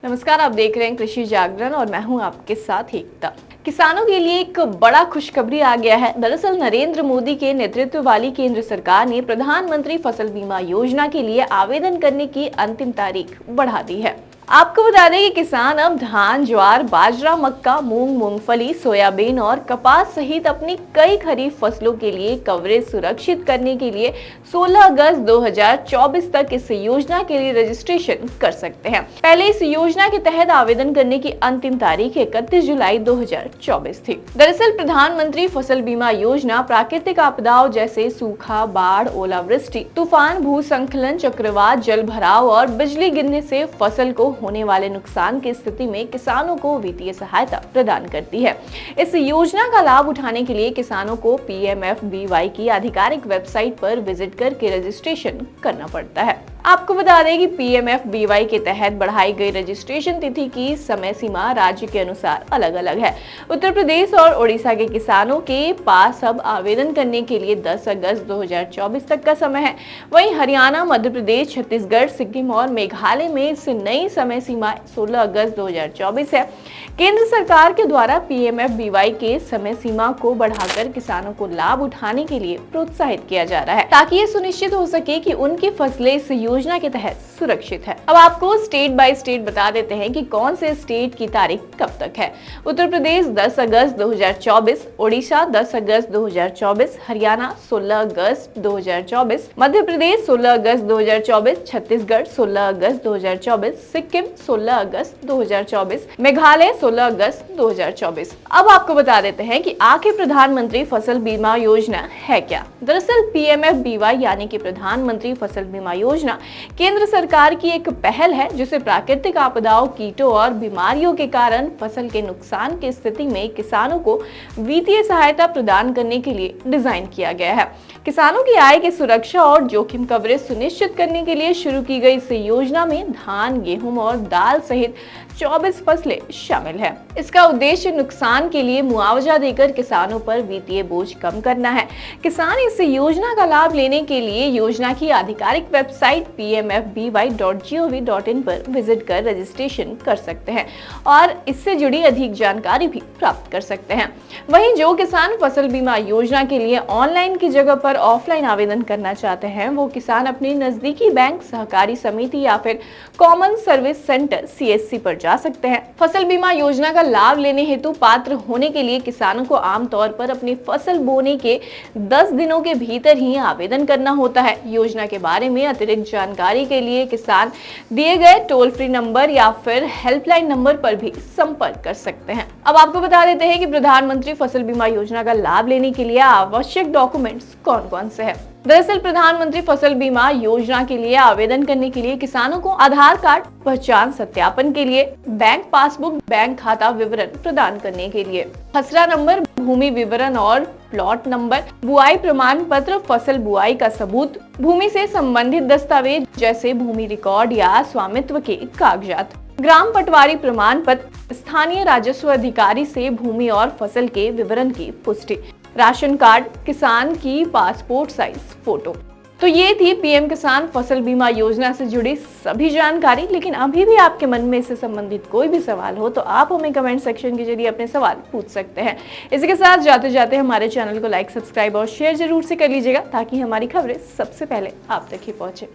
नमस्कार, आप देख रहे हैं कृषि जागरण और मैं हूं आपके साथ एकता। किसानों के लिए एक बड़ा खुशखबरी आ गया है। दरअसल नरेंद्र मोदी के नेतृत्व वाली केंद्र सरकार ने प्रधानमंत्री फसल बीमा योजना के लिए आवेदन करने की अंतिम तारीख बढ़ा दी है। आपको बता दें कि किसान अब धान, ज्वार, बाजरा, मक्का, मूंग, मूंगफली, सोयाबीन और कपास सहित अपनी कई खरीफ फसलों के लिए कवरेज सुरक्षित करने के लिए 16 अगस्त 2024 तक इस योजना के लिए रजिस्ट्रेशन कर सकते हैं। पहले इस योजना के तहत आवेदन करने की अंतिम तारीख 31 जुलाई 2024 थी। दरअसल प्रधानमंत्री फसल बीमा योजना प्राकृतिक आपदाओं जैसे सूखा, बाढ़, ओलावृष्टि, तूफान, भूस्खलन, चक्रवात, जल भराव और बिजली गिरने से फसल को होने वाले नुकसान की स्थिति में किसानों को वित्तीय सहायता प्रदान करती है। इस योजना का लाभ उठाने के लिए किसानों को PMFBY की आधिकारिक वेबसाइट पर विजिट करके रजिस्ट्रेशन करना पड़ता है। आपको बता दें कि PMFBY के तहत बढ़ाई गई रजिस्ट्रेशन तिथि की समय सीमा राज्य के अनुसार अलग अलग है। उत्तर प्रदेश और ओडिशा के किसानों के पास अब आवेदन करने के लिए 10 अगस्त 2024 तक का समय है। वहीं हरियाणा, मध्य प्रदेश, छत्तीसगढ़, सिक्किम और मेघालय में इस नई समय सीमा 16 अगस्त 2024 है। केंद्र सरकार के द्वारा PMFBY के समय सीमा को बढ़ाकर किसानों को लाभ उठाने के लिए प्रोत्साहित किया जा रहा है, ताकि ये सुनिश्चित हो सके कि उनकी फसलें इस योजना के तहत सुरक्षित है। अब आपको स्टेट बाय स्टेट बता देते हैं कि कौन से स्टेट की तारीख कब तक है। उत्तर प्रदेश 10 अगस्त 2024, ओडिशा 10 अगस्त 2024, हरियाणा 16 अगस्त 2024, मध्य प्रदेश 16 अगस्त 2024, छत्तीसगढ़ 16 अगस्त 2024, सिक्किम 16 अगस्त 2024, मेघालय 16 अगस्त 2024। अब आपको बता देते हैं कि आखिर प्रधानमंत्री फसल बीमा योजना है क्या। दरअसल PMFBY यानी कि प्रधानमंत्री फसल बीमा योजना केंद्र सरकार की एक पहल है, जिसे प्राकृतिक आपदाओं, कीटों और बीमारियों के कारण फसल के नुकसान की स्थिति में किसानों को वित्तीय सहायता प्रदान करने के लिए डिजाइन किया गया है। किसानों की आय की सुरक्षा और जोखिम कवरेज सुनिश्चित करने के लिए शुरू की गई इस योजना में धान, गेहूं और दाल सहित 24 फसलें शामिल है। इसका उद्देश्य नुकसान के लिए मुआवजा देकर किसानों पर वित्तीय बोझ कम करना है। किसान इस योजना का लाभ लेने के लिए योजना की आधिकारिक वेबसाइट PMFBY.gov.in पर विजिट कर रजिस्ट्रेशन कर सकते हैं और इससे जुड़ी अधिक जानकारी भी प्राप्त कर सकते हैं। वहीं जो किसान फसल बीमा योजना के लिए ऑनलाइन की जगह पर ऑफलाइन आवेदन करना चाहते हैं, वो किसान अपने नजदीकी बैंक, सहकारी समिति या फिर कॉमन सर्विस सेंटर CSC पर जा सकते हैं। फसल बीमा योजना का लाभ लेने हेतु पात्र होने के लिए किसानों को आमतौर पर अपनी फसल बोने के 10 दिनों के भीतर ही आवेदन करना होता है। योजना के बारे में अतिरिक्त जानकारी के लिए किसान दिए गए टोल फ्री नंबर या फिर हेल्पलाइन नंबर पर भी संपर्क कर सकते हैं। अब आपको बता देते हैं कि प्रधानमंत्री फसल बीमा योजना का लाभ लेने के लिए आवश्यक डॉक्यूमेंट्स कौन कौन से हैं। दरअसल प्रधानमंत्री फसल बीमा योजना के लिए आवेदन करने के लिए किसानों को आधार कार्ड, पहचान सत्यापन के लिए बैंक पासबुक, बैंक खाता विवरण प्रदान करने के लिए खसरा नंबर, भूमि विवरण और प्लॉट नंबर, बुआई प्रमाण पत्र, फसल बुआई का सबूत, भूमि से संबंधित दस्तावेज जैसे भूमि रिकॉर्ड या स्वामित्व के कागजात, ग्राम पटवारी प्रमाण पत्र, स्थानीय राजस्व अधिकारी से भूमि और फसल के विवरण की पुष्टि, राशन कार्ड, किसान की पासपोर्ट साइज फोटो। तो ये थी PM किसान फसल बीमा योजना से जुड़ी सभी जानकारी। लेकिन अभी भी आपके मन में इससे संबंधित कोई भी सवाल हो तो आप हमें कमेंट सेक्शन के जरिए अपने सवाल पूछ सकते हैं। इसी के साथ जाते जाते हमारे चैनल को लाइक, सब्सक्राइब और शेयर जरूर से कर लीजिएगा, ताकि हमारी खबरें सबसे पहले आप तक ही पहुंचे।